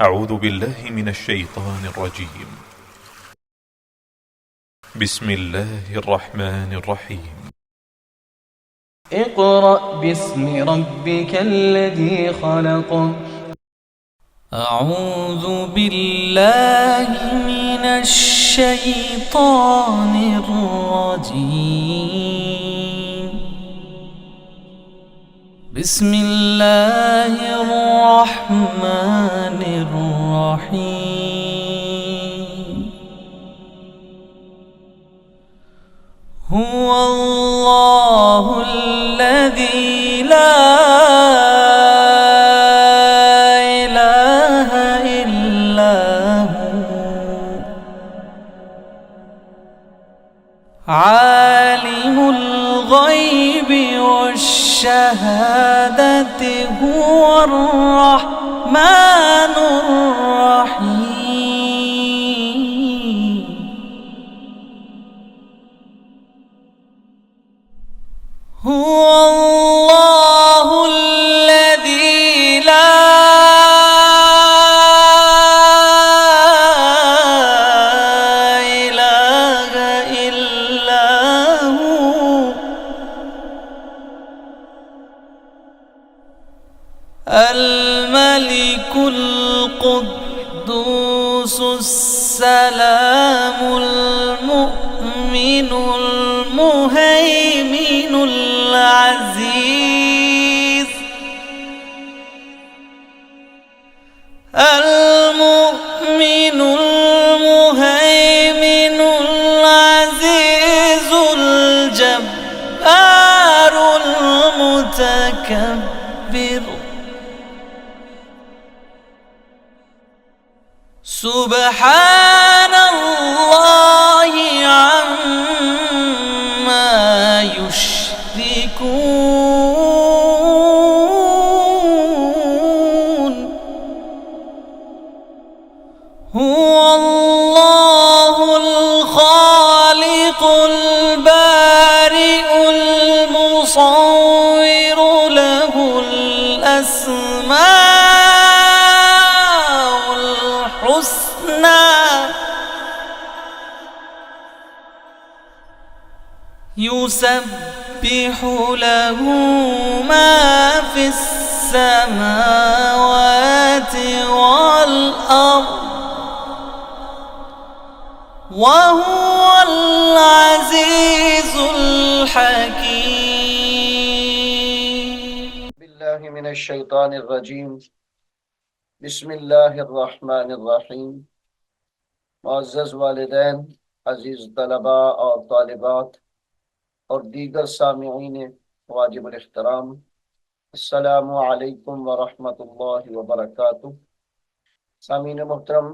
أعوذ بالله من الشيطان الرجيم. بسم الله الرحمن الرحيم. اقرأ باسم ربك الذي خلق. أعوذ بالله من الشيطان الرجيم. بسم الله الرحمن الرحيم. هو الله الذي لا إله إلا هو عالم الغيب والشهادة هو الرحمن الرحيم. هو الله الذي لا إله إلا هو الملك القدوس السلام المؤمن المهيمن العزيز المؤمن المهيمن العزيز الجبار المتكبر. سبحان الله عما يشركون. هو الله الخالق البارئ المصور له الأسماء الحسنى يسبح له ما في السماوات والأرض وهو العزيز الحكيم. بالله من الشيطان الرجيم. بسم الله الرحمن الرحیم. معزز والدین، عزیز طلباء اور طالبات اور دیگر سامعین واجب الاحترام، السلام علیکم ورحمۃ اللہ وبرکاتہ۔ سامعین محترم،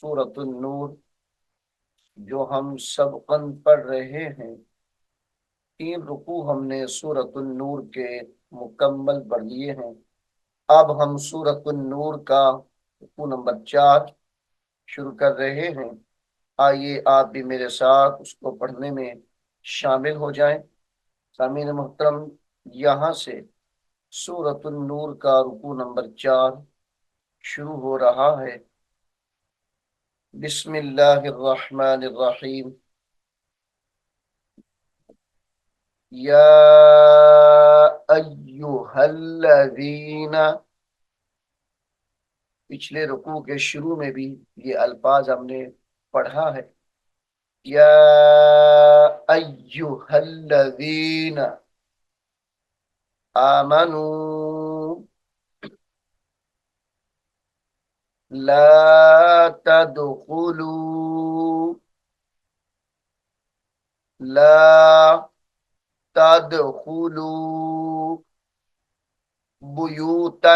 سورۃ النور جو ہم سبقاً پڑھ رہے ہیں، 3 رکوع ہم نے سورۃ النور کے مکمل پڑھ لیے ہیں۔ اب ہم سورۃ النور کا رکوع نمبر 4 شروع کر رہے ہیں۔ آئیے آپ بھی میرے ساتھ اس کو پڑھنے میں شامل ہو جائیں۔ سامعین محترم، یہاں سے سورۃ النور کا رکوع نمبر 4 شروع ہو رہا ہے۔ بسم اللہ الرحمن الرحیم۔ یا ایہا الذین، پچھلے رکوع کے شروع میں بھی یہ الفاظ ہم نے پڑھا ہے۔ یا ایہا الذین آمنوا لا تدخلوا بیوتا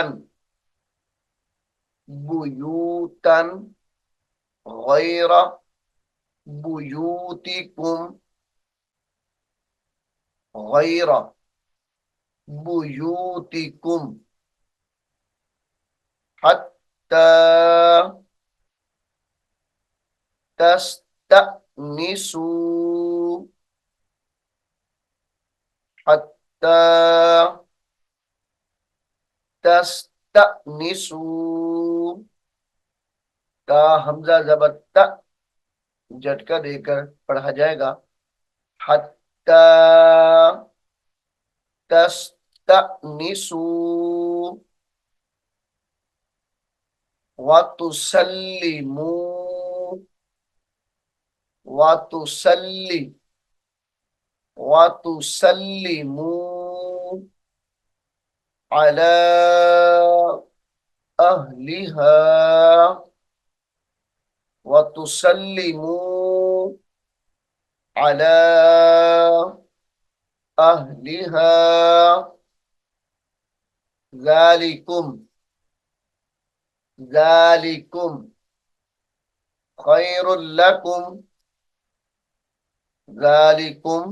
غیر بیوتکم حتی تستأنسوا حتی तनिसू, ता हमजा जबर त, झटका देकर पढ़ा जाएगा। हत्ता तस्तनिसू व तुसल्लिमू, व तुसल्ली, व तुसल्लिमू अला अहलिहा, व तुसल्लिमू अला अहलिहा ज़ालिकुम, ज़ालिकुम खैरुल लकुम, ज़ालिकुम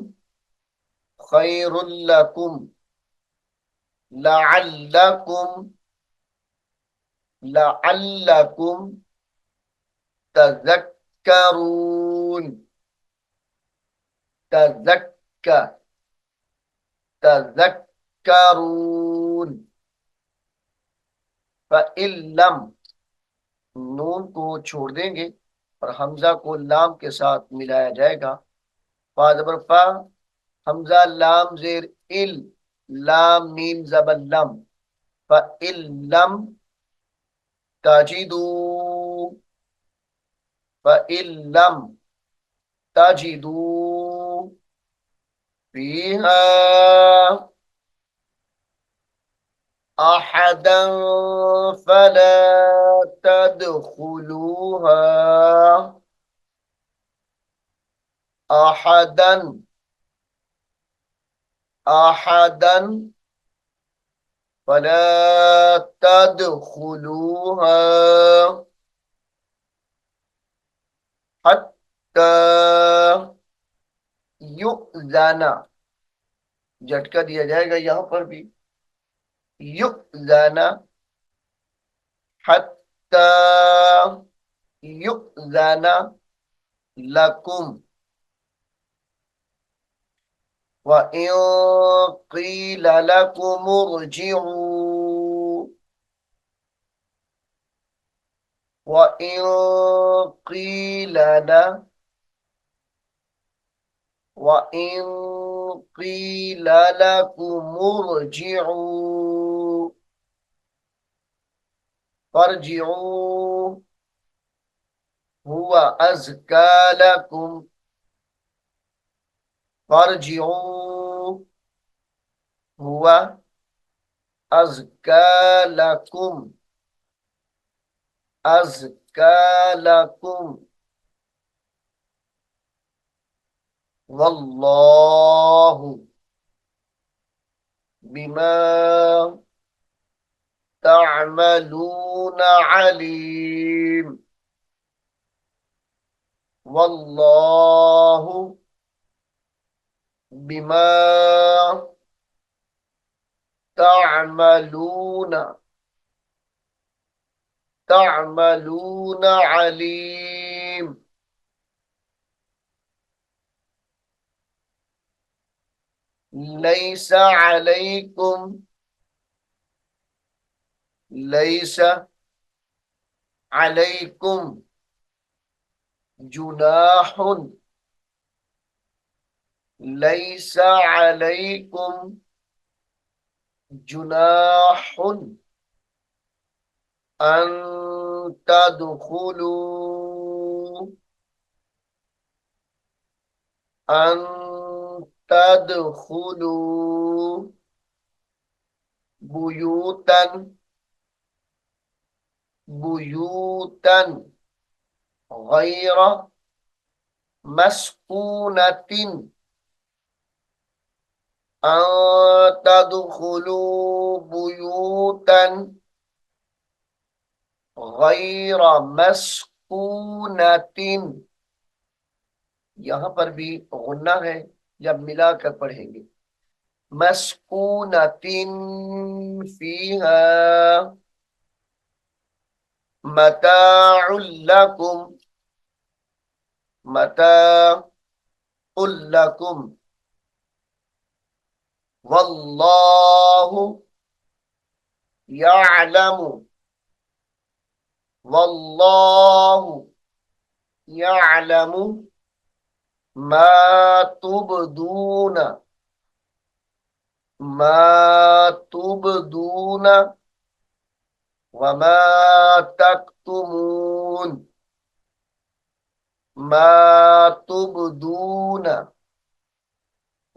खैरुल लकुम लअल्लकुम, लअल्लकुम तज़क्करून, तज़क्का, तज़क्करून। फ़इल्लम, नून को छोड़ देंगे और हमजा को लाम के साथ मिलाया जाएगा। फा ज़बर फा, हमजा लाम ज़ेर इल, लाम मीम ज़बर लम, फ़इल्लम तजिदू, फ़इल्लम तजिदू फ़ीहा अहदन फला तदखुलूहा, अहदन, अहदन फला तदखुलूहा हत्ता युअज़ना, झटका दिया जाएगा यहां पर भी। युअज़ना, हत्ता युअज़ना लकुम, व इन क़ील लकुम इरजिऊ, व इन क़ील ल, व इन क़ील लकुम इरजिऊ फर्जिऊ हुवा अज़का लकुम, फर्जिऊ हुवा अज़का लकुम, अज़का लकुम वल्लाहु बिमा तअमलून अलीम, वल्लाहु बिमा तअमलून, तअमलून अलीम। लैसा अलैकुम, लैसा अलैकुम जुनाहुन, लैसा अलैकुम जुनाहुन अन तदखुलू, अन तदखुलू बुयूतन, बुयूतन गैर मस्कूनतिन, अन तदखुलू बुयूतन गैर मस्कूनतिन, यहां पर भी गुन्ना है, जब मिलाकर पढ़ेंगे। मस्कूनतिन फीहा मताउल लकुम, मताउल लकुम वल्लाहु यअलमु वल्लाहु यअलमु मा तुबदून मा तुबदून वमा तक्तुमून मा तुबदून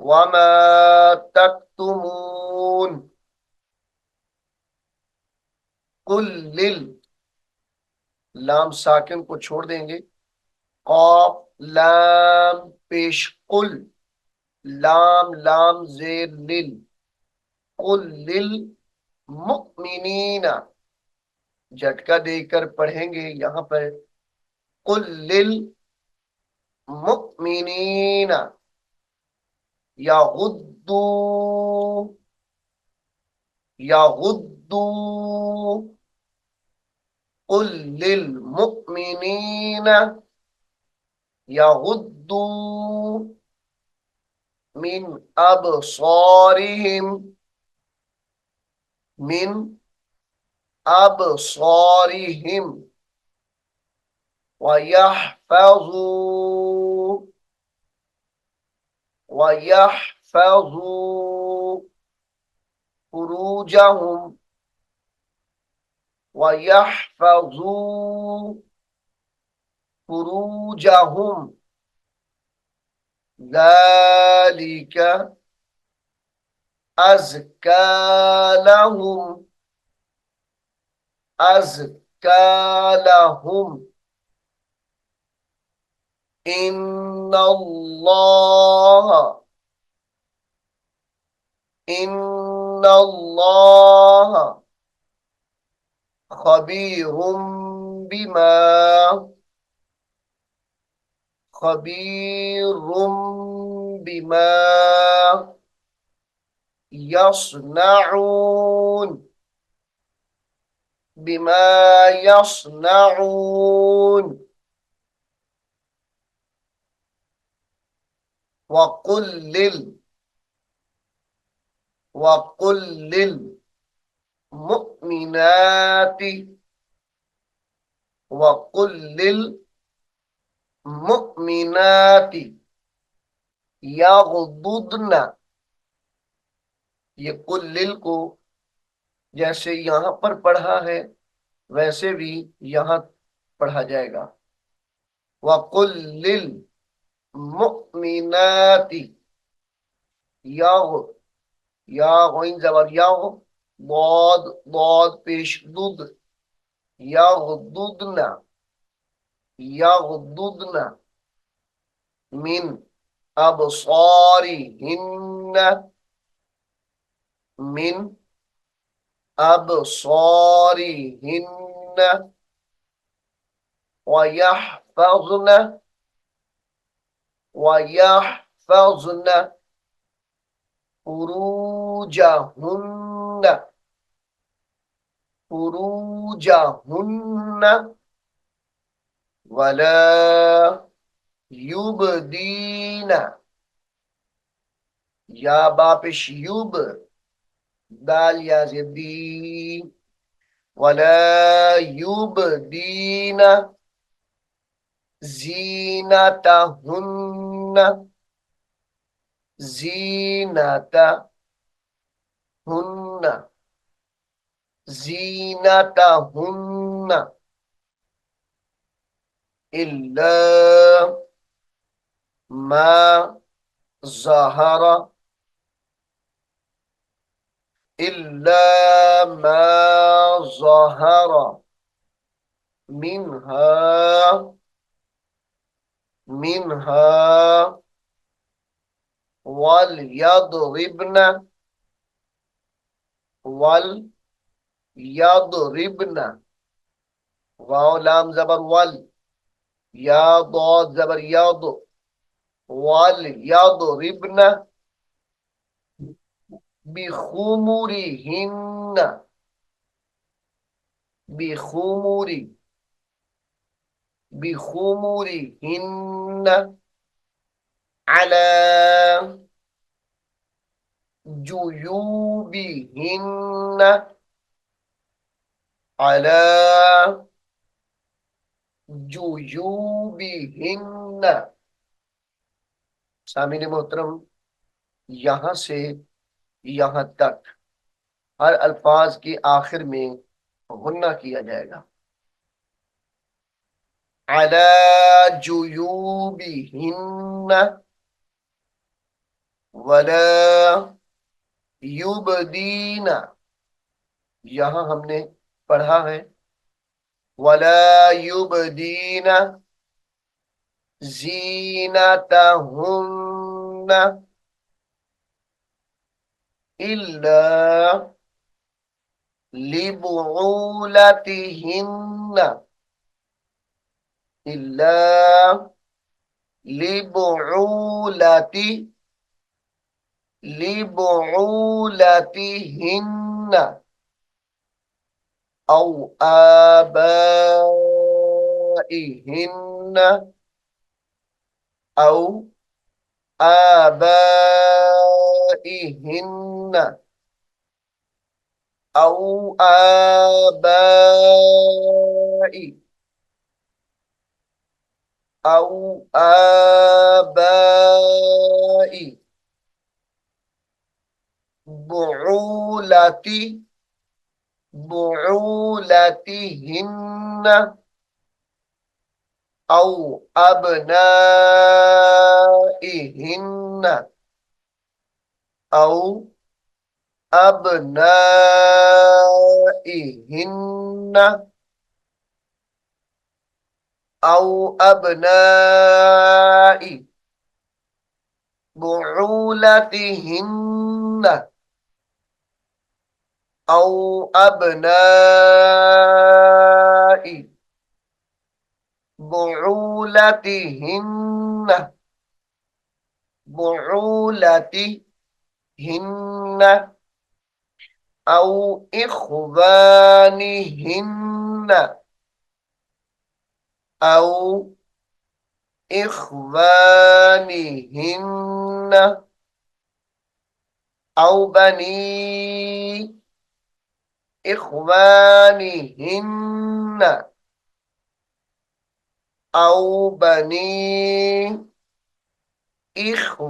वमा तक्तुमून कुल लिल लाम साकिन को छोड़ देंगे। कॉफ लाम पेश कुल लाम लाम जेर लिल कुल लिल मुमिनीना झटका देकर पढ़ेंगे यहां पर कुल लिल मुमिनीना यगुद्दू यगुद्दू कुल लिल मुमिनीना यगुद्दू मिन अबसारिहिम मिन अबसारिहिम वयहफज़ू वयहफज़ू फुरूजहुम वयहफज़ू फुरूजहुम ज़ालिक अज़का लहुम अज़का लहुम इन्नल्लाह खबीरुम बिमा खबीरुम बिमा यस्नऊन बिमा यस्नऊन वकुल लिल मुमिनाति वकुल लिल मुमिनाति यगुद्दुना ये कुल लिल को जैसे यहां पर पढ़ा है वैसे भी यहां पढ़ा जाएगा। वकुल लिल मुमिनाति यग या गोइन जबर यग दौद दौद पेश दुद यगुद्दुना यगुद्दुना मिन अबसारिहिन्ना मिन अबसारिहिन्ना वयहफज़ना वयहफज़ना फुरूजहुन्ना फुरूजहुन्ना वला युबदीना या बापिश युब दाल या ज़ेदी वला युबदीना ज़ीनतहुन्ना ज़ीनतहुन्ना ज़ीनतहुन्ना इल्ला मा ज़हरा इल्ला मा ज़हरा मिन्हा मिन्हा वल यदरिबना वल यदरिबना वाव लाम जबर वल या दौद जबर यद वल यदरिबना बिखुमुरिहिन्ना बिखुमुरी बिखुमुरिहिन्ना अला जुयूबिहिन्ना अला जुयूबिहिन्न। सामीन मोहतरम, यहां से यहां तक हर अल्फाज के आखिर में गुन्ना किया जाएगा। अला जुयूबिहिन्न वला युबदीना। यहां हमने पढ़ा है वला युबदीना जीनतहुन्ना इल्ला लिबुउलतिहिन्ना। इल्ला लिबुउलति लिबुउलतिहिन्ना औ आबाइहिन्ना औ आबाइहिन्ना औ आबाइ औ आबाइ बुउलति बुउलतिहिन्ना औ अबनाइहिन्ना औ अबनाइहिन्ना औ अबनाइ बुउलतिहिन्ना औ अबनाइ बुउलतिहिन्ना बुउलतिहिन्ना औ इख्वानिहिन्ना औ इख्वानिहिन्ना औ बनी इख्वानिहिन्ना औ बनी इख्वानिहिन्ना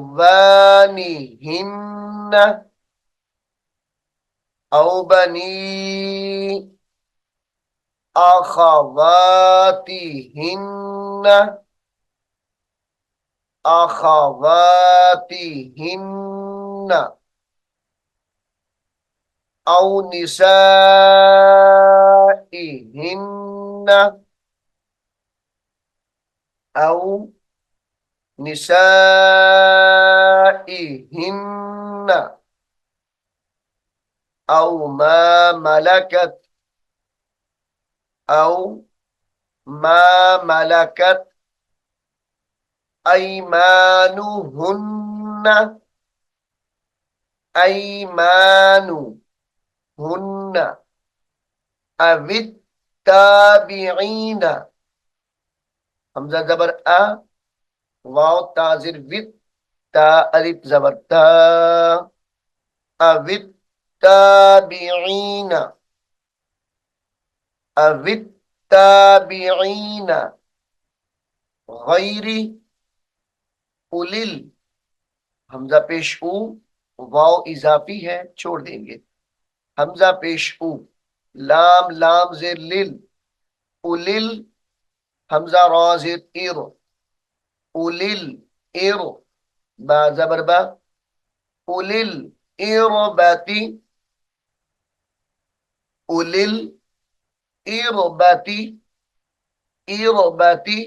औ बनी अखवातिहिन्ना अखवातिहिन्ना औ निसाइहिन्ना औ निसाइहिन्ना औ मा मलकत औ मा मलकत अयमानुहुन्ना अयमानुहुन्ना अवित ताबिईना। हमजा जबर अ, वाव ताजिर वित, ता अलिफ जबर ता, अवित ताबिईना अवित ताबिईना गैरी उलिल। हमजा पेश उ, वाव इजाफी है, छोड़ देंगे। हमजा पेश उ, लाम लाम जेर लिल, उलिल हमजा रा जेर इर, उलिल इर, बा जबर बा, उलिल इरबती उलिल इरबती इरबती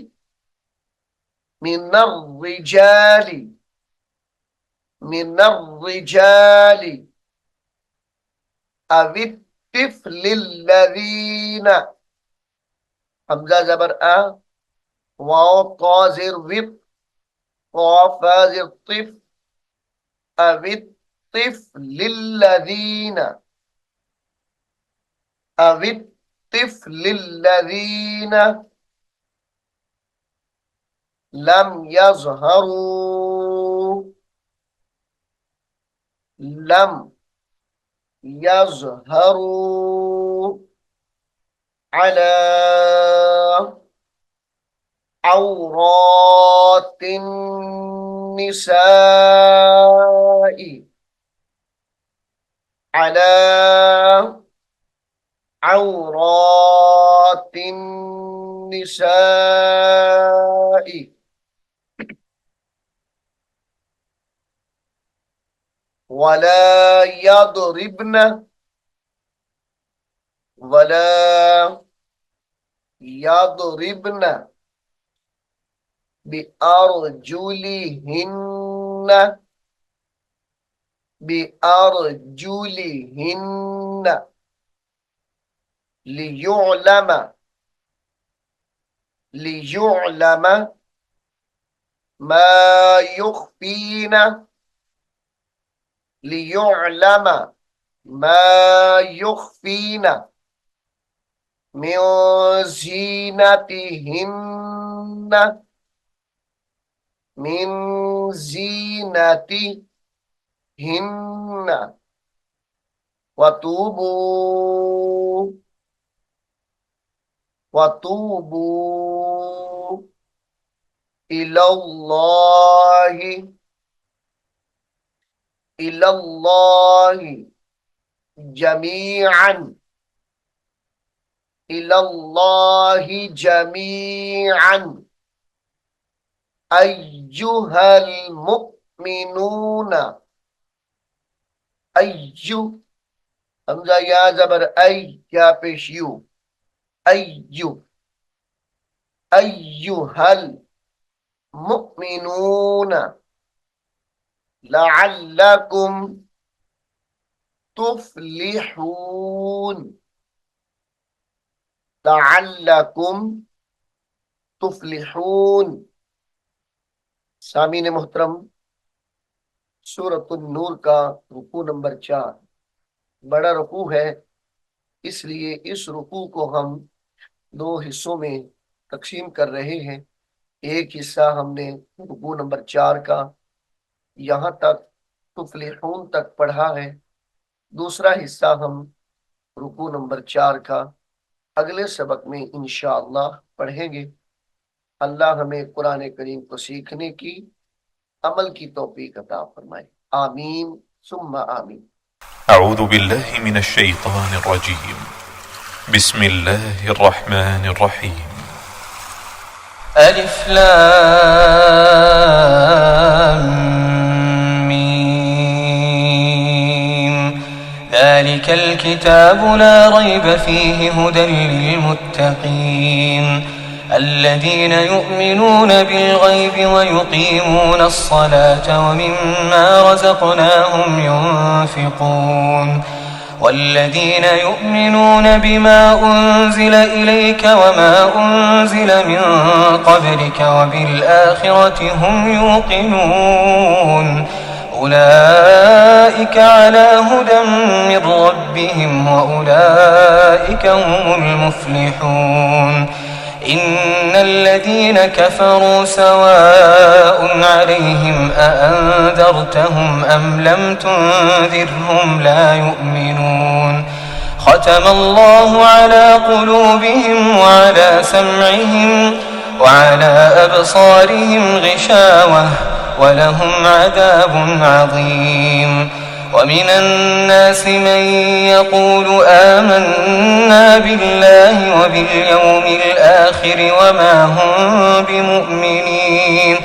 मिनर रिजाली मिनर रिजाली अवित तिफलिल्लज़ीना। हमजा जबर अ, वाव ताजिर वित, क़ाफ फाजिर तिफ, अवित तिफलिल्लज़ीना अवित तिफलिल्लज़ीना लम यज़हरू लम यज़हरू على عورات النساء على عورات النساء ولا يضربن بأرجلهن ليعلم ما يخفين من زينتهن وتوبوا إلى الله جميعا أيها المؤمنون हमजा या जबर आई क्या पेश यू अय्युहल मुमिनून लअल्लकुम तुफ्लिहून। सामीन मोहतरम, सूरतुन नूर का रुकू नंबर 4 बड़ा रुकू है, इसलिए इस रुकू को हम 2 हिस्सों में तकसीम कर रहे हैं। एक हिस्सा हमने रुकू नंबर 4 का यहाँ तक तुफ्लिहून तक पढ़ा है, दूसरा हिस्सा हम रुकू नंबर 4 का अगले सबक में इंशाअल्लाह पढ़ेंगे। अल्लाह हमें कुरान करीम को सीखने की, अमल की तौफीक अता फरमाए। आमीन सुम्मा आमीन। أعوذ بالله من الشيطان الرجيم بسم الله الرحمن الرحيم ألف لام ميم ذلك الكتاب لا ريب فيه هدى للمتقين الذين يؤمنون بالغيب ويقيمون الصلاة ومما رزقناهم ينفقون والذين يؤمنون بما أنزل إليك وما أنزل من قبلك وبالآخرة هم يوقنون أولئك على هدى من ربهم وأولئك هم المفلحون إن الذين كفروا سواء عليهم أأنذرتهم أم لم تنذرهم لا يؤمنون ختم الله على قلوبهم وعلى سمعهم وعلى أبصارهم غشاوة ولهم عذاب عظيم ومن الناس من يقول آمنا بالله وباليوم الآخر وما هم بمؤمنين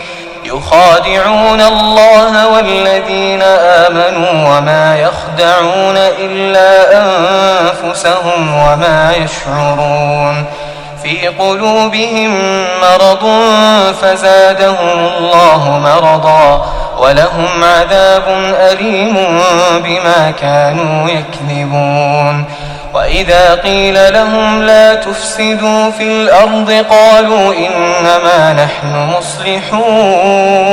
يخادعون الله والذين آمنوا وما يخدعون إلا أنفسهم وما يشعرون في قلوبهم مرض فزادهم الله مرضا ولهم عذاب أليم بما كانوا يكذبون وإذا قيل لهم لا تفسدوا في الأرض قالوا إنما نحن مصلحون